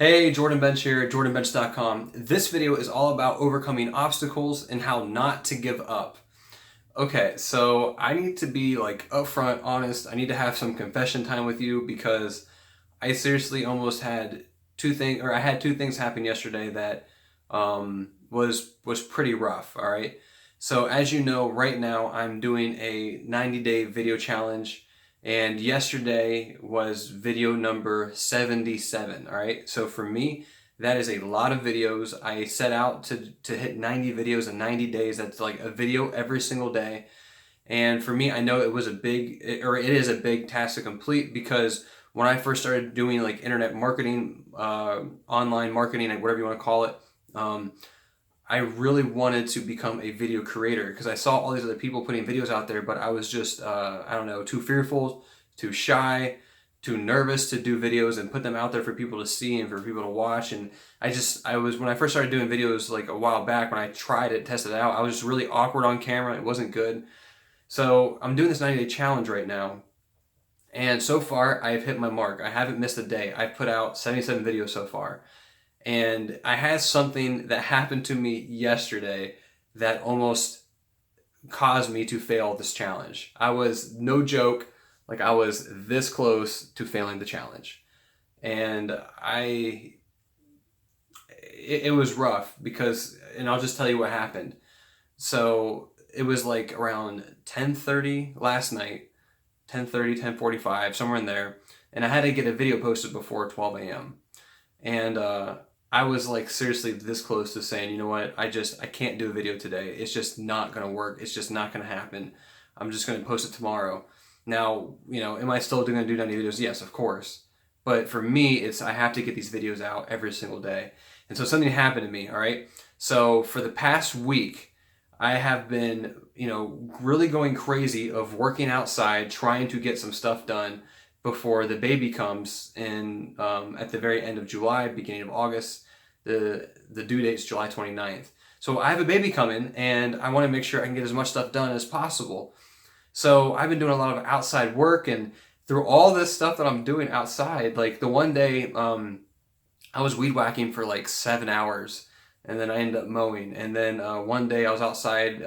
Hey, Jordan Bench here, jordanbench.com. This video is all about overcoming obstacles and how not to give up. Okay, so I need to be like upfront, honest. I need to have some confession time with you because I seriously almost had I had two things happen yesterday that was pretty rough, all right? So as you know, right now I'm doing a 90-day video challenge, and yesterday was video number 77, all right? So for me, that is a lot of videos. I set out to hit 90 videos in 90 days. That's like a video every single day. And for me, I know it was it is a big task to complete because when I first started doing like internet marketing, online marketing, like whatever you want to call it, I really wanted to become a video creator because I saw all these other people putting videos out there, but I was just, I don't know, too fearful, too shy, too nervous to do videos and put them out there for people to see and for people to watch. And when I first started doing videos like a while back, when I tried it, tested it out, I was just really awkward on camera. It wasn't good. So I'm doing this 90-day challenge right now. And so far, I've hit my mark. I haven't missed a day. I've put out 77 videos so far. And I had something that happened to me yesterday that almost caused me to fail this challenge. I was, no joke, like I was this close to failing the challenge. And it was rough and I'll just tell you what happened. So it was like around 10:30 last night, 10:30, 10:45, somewhere in there. And I had to get a video posted before 12 a.m. And I was like seriously this close to saying, you know what, I can't do a video today. It's just not gonna work. It's just not gonna happen. I'm just gonna post it tomorrow. Now, am I still gonna do 90 videos? Yes, of course. But for me, I have to get these videos out every single day. And so something happened to me, all right? So for the past week, I have been, really going crazy of working outside, trying to get some stuff done before the baby comes in at the very end of July, beginning of August. The due date is July 29th. So I have a baby coming and I want to make sure I can get as much stuff done as possible. So I've been doing a lot of outside work, and through all this stuff that I'm doing outside, like the one day I was weed whacking for like 7 hours, and then I ended up mowing. And then one day I was outside,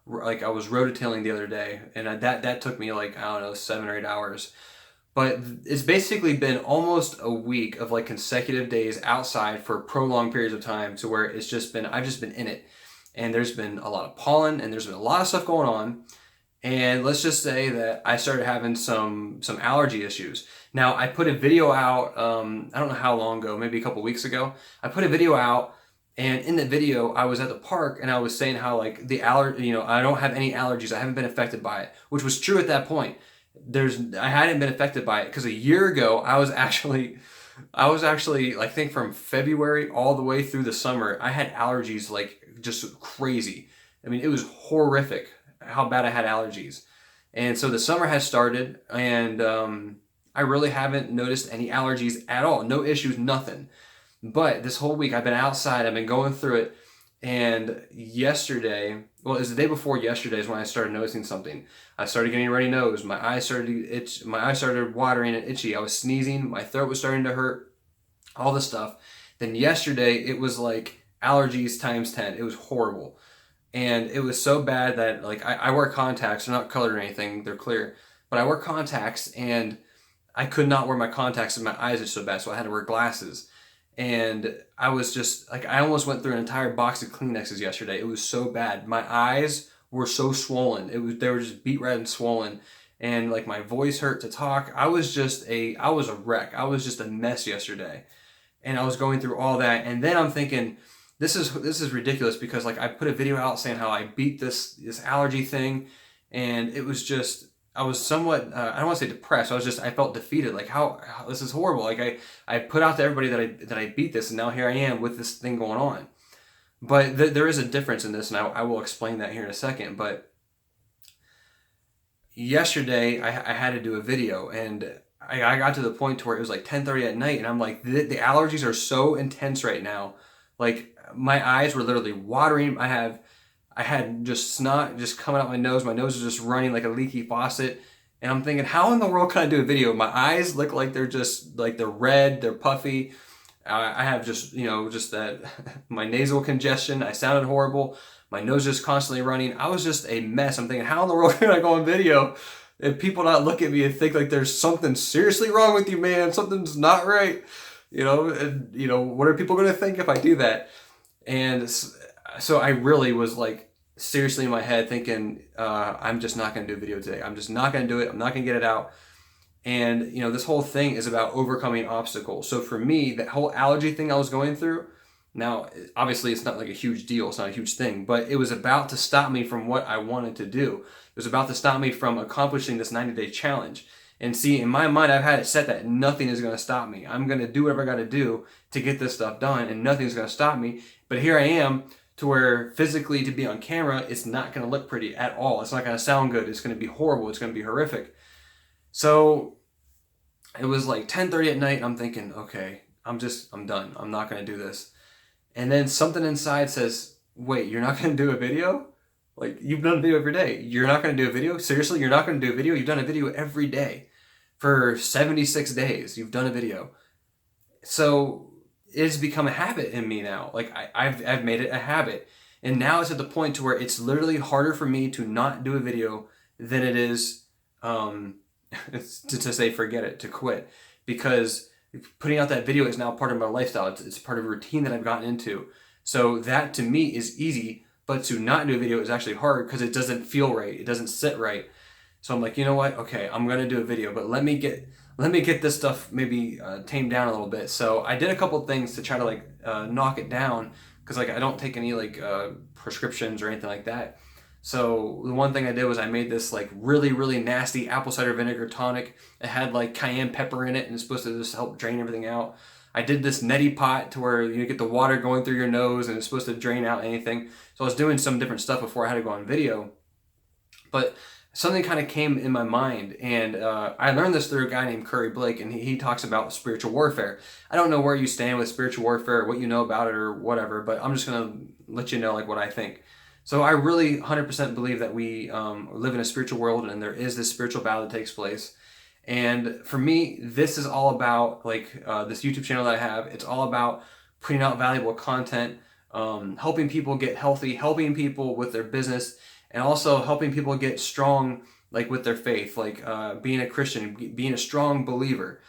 like I was rototilling the other day, and that took me like, I don't know, 7 or 8 hours. But it's basically been almost a week of like consecutive days outside for prolonged periods of time, to where I've just been in it. And there's been a lot of pollen and there's been a lot of stuff going on. And let's just say that I started having some allergy issues. Now, I put a video out, I don't know how long ago, maybe a couple weeks ago. I put a video out, and in the video, I was at the park and I was saying how like I don't have any allergies. I haven't been affected by it, which was true at that point. I hadn't been affected by it because a year ago I was actually I think from February all the way through the summer I had allergies like just crazy. I mean, it was horrific how bad I had allergies. And so the summer has started, and I really haven't noticed any allergies at all. No issues, nothing. But this whole week I've been outside, I've been going through it, and yesterday, well, it was the day before yesterday is when I started noticing something. I started getting a runny nose. My eyes started watering and itchy. I was sneezing. My throat was starting to hurt. All this stuff. Then yesterday, it was like allergies times 10. It was horrible. And it was so bad that like I wear contacts. They're not colored or anything. They're clear. But I wear contacts, and I could not wear my contacts and my eyes are so bad. So I had to wear glasses. And I was just like, I almost went through an entire box of Kleenexes yesterday. It was so bad. My eyes were so swollen. They were just beet red and swollen. And like my voice hurt to talk. I was a wreck. I was just a mess yesterday. And I was going through all that. And then I'm thinking, this is ridiculous, because like I put a video out saying how I beat this allergy thing. And it was just, I was somewhat, I don't want to say depressed. I felt defeated. Like how this is horrible. Like I put out to everybody that I beat this, and now here I am with this thing going on. But there is a difference in this, and I will explain that here in a second. But yesterday I had to do a video, and I got to the point to where it was like 10:30 at night, and I'm like, the allergies are so intense right now. Like my eyes were literally watering. I had just snot just coming out my nose. My nose was just running like a leaky faucet. And I'm thinking, how in the world can I do a video? My eyes look like they're red, they're puffy. I have just, just that my nasal congestion. I sounded horrible. My nose just constantly running. I was just a mess. I'm thinking, how in the world can I go on video and people not look at me and think like there's something seriously wrong with you, man? Something's not right. What are people going to think if I do that? And so I really was like seriously in my head thinking, I'm just not going to do a video today. I'm just not going to do it. I'm not going to get it out. And, this whole thing is about overcoming obstacles. So for me, that whole allergy thing I was going through, now, obviously it's not like a huge deal. It's not a huge thing, but it was about to stop me from what I wanted to do. It was about to stop me from accomplishing this 90-day challenge. And see, in my mind, I've had it set that nothing is going to stop me. I'm going to do whatever I got to do to get this stuff done, and nothing's going to stop me. But here I am, to where physically to be on camera, it's not going to look pretty at all. It's not going to sound good. It's going to be horrible. It's going to be horrific. So it was like 10:30 at night, and I'm thinking, okay, I'm done. I'm not going to do this. And then something inside says, wait, you're not going to do a video? Like, you've done a video every day. You're not going to do a video? Seriously, you're not going to do a video? You've done a video every day. For 76 days, you've done a video. So it's become a habit in me now. Like, I've made it a habit. And now it's at the point to where it's literally harder for me to not do a video than it is to say forget it, to quit. Because putting out that video is now part of my lifestyle. It's part of a routine that I've gotten into. So that to me is easy, but to not do a video is actually hard because it doesn't feel right. It doesn't sit right. So I'm like, you know what? Okay, I'm gonna do a video, but let me get this stuff maybe tamed down a little bit. So I did a couple things to try to knock it down because I don't take any prescriptions or anything like that. So the one thing I did was I made this really, really nasty apple cider vinegar tonic. It had cayenne pepper in it, and it's supposed to just help drain everything out. I did this neti pot to where you get the water going through your nose and it's supposed to drain out anything. So I was doing some different stuff before I had to go on video. But something kind of came in my mind, and I learned this through a guy named Curry Blake, and he talks about spiritual warfare. I don't know where you stand with spiritual warfare, or what you know about it, or whatever, but I'm just going to let you know what I think. So I really 100% believe that we live in a spiritual world, and there is this spiritual battle that takes place. And for me, this is all about this YouTube channel that I have. It's all about putting out valuable content, helping people get healthy, helping people with their business, and also helping people get strong with their faith, being a Christian, being a strong believer.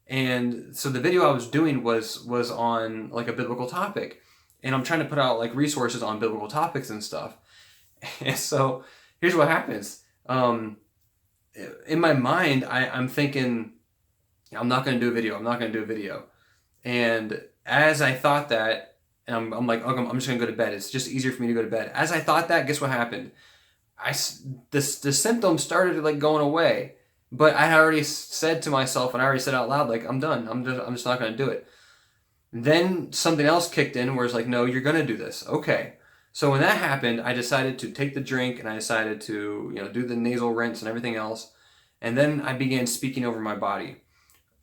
And so the video I was doing was on a biblical topic. And I'm trying to put out resources on biblical topics and stuff. And so here's what happens. In my mind, I'm thinking, I'm not going to do a video. I'm not going to do a video. And as I thought that, and I'm like, okay, I'm just going to go to bed. It's just easier for me to go to bed. As I thought that, guess what happened? The symptoms started going away. But I had already said to myself, and I already said out loud, I'm done. I'm just not going to do it. Then something else kicked in where it's no, you're going to do this. Okay. So when that happened, I decided to take the drink, and I decided to, do the nasal rinse and everything else. And then I began speaking over my body,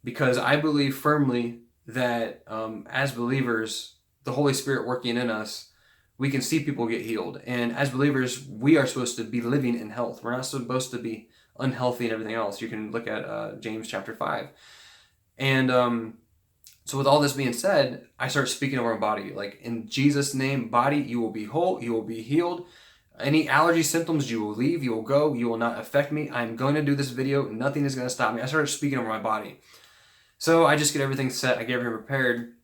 because I believe firmly that as believers, the Holy Spirit working in us, we can see people get healed. And as believers, we are supposed to be living in health. We're not supposed to be unhealthy and everything else. You can look at James chapter 5. And so with all this being said, I start speaking over my body. In Jesus' name, body, you will be whole. You will be healed. Any allergy symptoms, you will leave. You will go. You will not affect me. I'm going to do this video. Nothing is going to stop me. I started speaking over my body. So I just get everything set. I get everything prepared.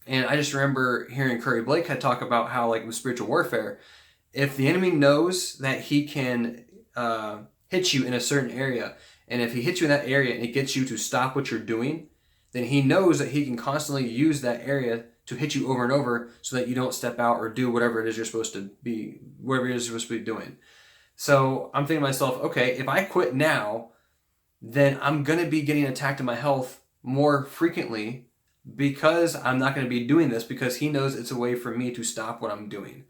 And I just remember hearing Curry Blake had talk about how, with spiritual warfare, if the enemy knows that he can hit you in a certain area, and if he hits you in that area and it gets you to stop what you're doing, then he knows that he can constantly use that area to hit you over and over so that you don't step out or do whatever it is you're supposed to be, whatever it is you're supposed to be doing. So I'm thinking to myself, okay, if I quit now, then I'm going to be getting attacked in my health more frequently, because I'm not going to be doing this, because he knows it's a way for me to stop what I'm doing.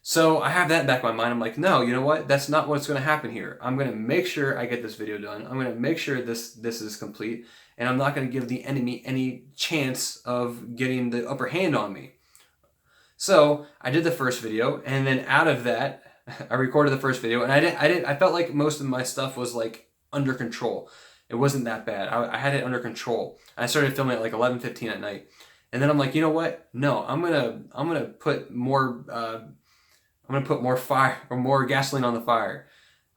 So I have that in the back of my mind. I'm like, no, you know what? That's not what's going to happen here. I'm going to make sure I get this video done. I'm going to make sure this is complete. And I'm not going to give the enemy any chance of getting the upper hand on me. So I did the first video, and then out of that, I recorded the first video, and I felt like most of my stuff was under control. It wasn't that bad. I had it under control. I started filming at 11:15 at night. And then I'm like, you know what? No, I'm gonna put more I'm gonna put more fire or more gasoline on the fire.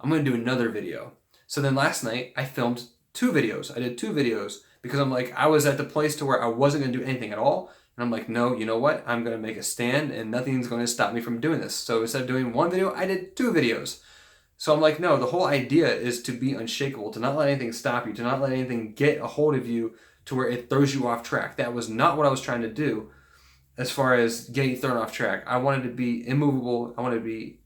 I'm gonna do another video. So then last night I filmed 2 videos. I did 2 videos because I'm like, I was at the place to where I wasn't gonna do anything at all. And I'm like, no, you know what? I'm gonna make a stand and nothing's gonna stop me from doing this. So instead of doing 1 video, I did 2 videos. So I'm like, no, the whole idea is to be unshakable, to not let anything stop you, to not let anything get a hold of you to where it throws you off track. That was not what I was trying to do as far as getting thrown off track. I wanted to be immovable. I wanted to be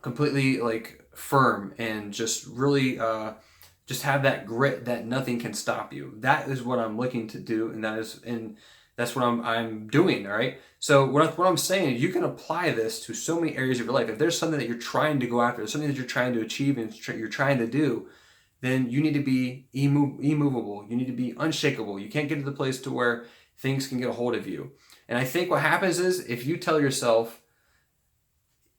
completely like firm and just really just have that grit that nothing can stop you. That is what I'm looking to do, and that's what I'm doing. All right. So what I'm saying is, you can apply this to so many areas of your life. If there's something that you're trying to go after, something that you're trying to achieve and you're trying to do, then you need to be immovable. You need to be unshakable. You can't get to the place to where things can get a hold of you. And I think what happens is, if you tell yourself,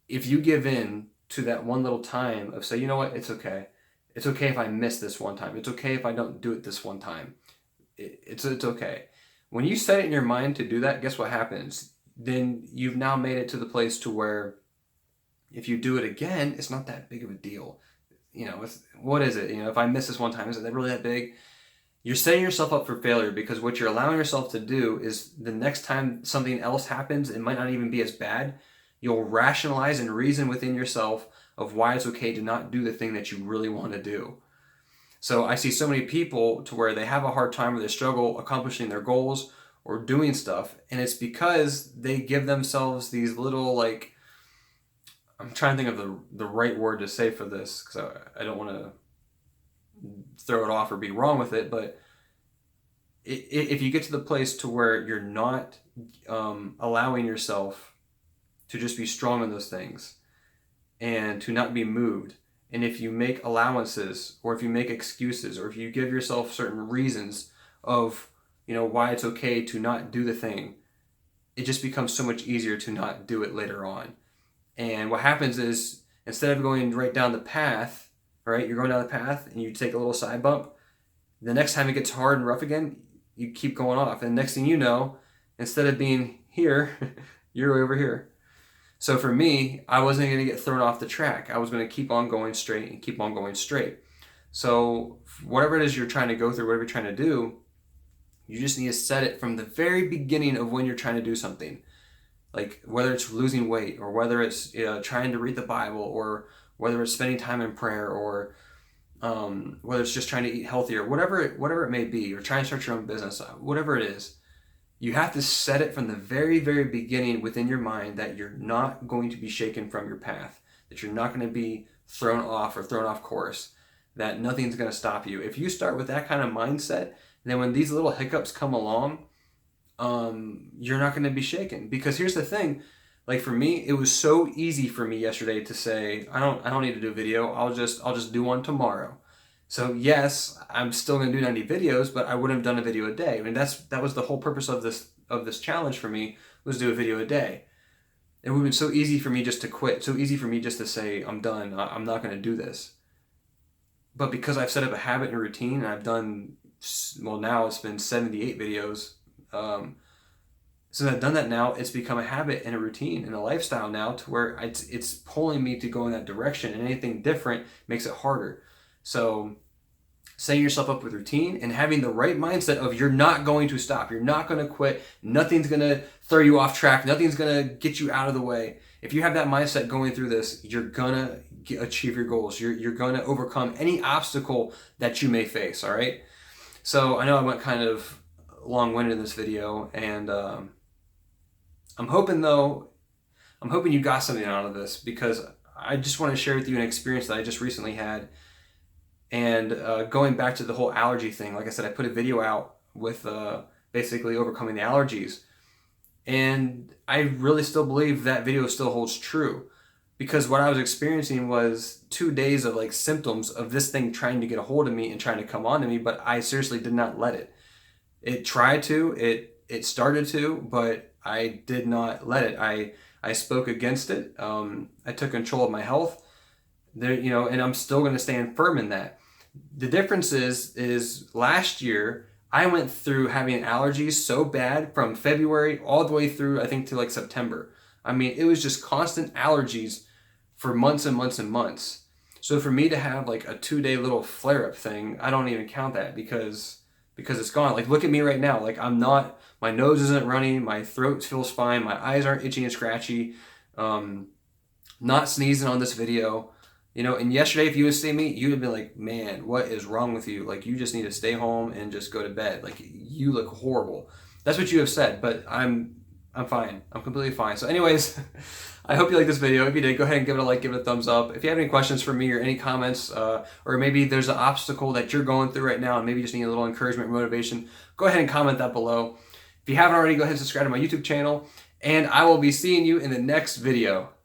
if you give in to that one little time of say, you know what, it's okay. It's okay if I miss this one time. It's okay if I don't do it this one time. It's okay. When you set it in your mind to do that, guess what happens? Then you've now made it to the place to where if you do it again, it's not that big of a deal. What is it? If I miss this one time, is it really that big? You're setting yourself up for failure, because what you're allowing yourself to do is, the next time something else happens, it might not even be as bad. You'll rationalize and reason within yourself of why it's okay to not do the thing that you really want to do. So I see so many people to where they have a hard time, or they struggle accomplishing their goals or doing stuff. And it's because they give themselves these little, like, I'm trying to think of the right word to say for this, because I don't want to throw it off or be wrong with it. But if you get to the place to where you're not allowing yourself to just be strong in those things and to not be moved, and if you make allowances, or if you make excuses, or if you give yourself certain reasons of why it's okay to not do the thing, it just becomes so much easier to not do it later on. And what happens is, instead of going right down the path, right, you're going down the path and you take a little side bump, the next time it gets hard and rough again, you keep going off, and next thing you know, instead of being here, you're over here. So for me, I wasn't going to get thrown off the track. I was going to keep on going straight and keep on going straight. So whatever it is you're trying to go through, whatever you're trying to do, you just need to set it from the very beginning of when you're trying to do something. Like whether it's losing weight, or whether it's trying to read the Bible, or whether it's spending time in prayer, or whether it's just trying to eat healthier, whatever it may be, or trying to start your own business, whatever it is. You have to set it from the very, very beginning within your mind that you're not going to be shaken from your path, that you're not going to be thrown off course, that nothing's going to stop you. If you start with that kind of mindset, then when these little hiccups come along, you're not going to be shaken. Because here's the thing, like for me, it was so easy for me yesterday to say, I don't need to do a video. I'll just do one tomorrow. So yes, I'm still going to do 90 videos, but I wouldn't have done a video a day. I mean, that was the whole purpose of this challenge for me, was do a video a day. It would have been so easy for me just to quit, so easy for me just to say, I'm done, I'm not going to do this. But because I've set up a habit and a routine, and I've done, well, now it's been 78 videos. Since I've done that now, it's become a habit and a routine and a lifestyle now, to where it's pulling me to go in that direction, and anything different makes it harder. So setting yourself up with routine and having the right mindset of, you're not going to stop. You're not going to quit. Nothing's going to throw you off track. Nothing's going to get you out of the way. If you have that mindset going through this, you're going to achieve your goals. You're going to overcome any obstacle that you may face, all right? So I know I went kind of long-winded in this video, and I'm hoping you got something out of this, because I just want to share with you an experience that I just recently had. And going back to the whole allergy thing, like I said, I put a video out with basically overcoming the allergies. And I really still believe that video still holds true, because what I was experiencing was 2 days of like symptoms of this thing trying to get a hold of me and trying to come on to me, but I seriously did not let it. It tried to, it started to, but I did not let it. I spoke against it. I took control of my health. And I'm still going to stand firm in that. The difference is last year I went through having allergies so bad from February all the way through, I think, to like September. I mean, it was just constant allergies for months and months and months. So for me to have like a 2 day little flare up thing, I don't even count that because it's gone. Like look at me right now. Like I'm not, my nose isn't running, my throat feels fine, my eyes aren't itchy and scratchy, um, not sneezing on this video. You know, and yesterday if you would see me, you'd have been like, man, what is wrong with you? Like you just need to stay home and just go to bed. Like you look horrible. That's what you have said, but I'm fine. I'm completely fine. So anyways, I hope you like this video. If you did, go ahead and give it a like, give it a thumbs up. If you have any questions for me or any comments, or maybe there's an obstacle that you're going through right now and maybe you just need a little encouragement or motivation, go ahead and comment that below. If you haven't already, go ahead and subscribe to my YouTube channel, and I will be seeing you in the next video.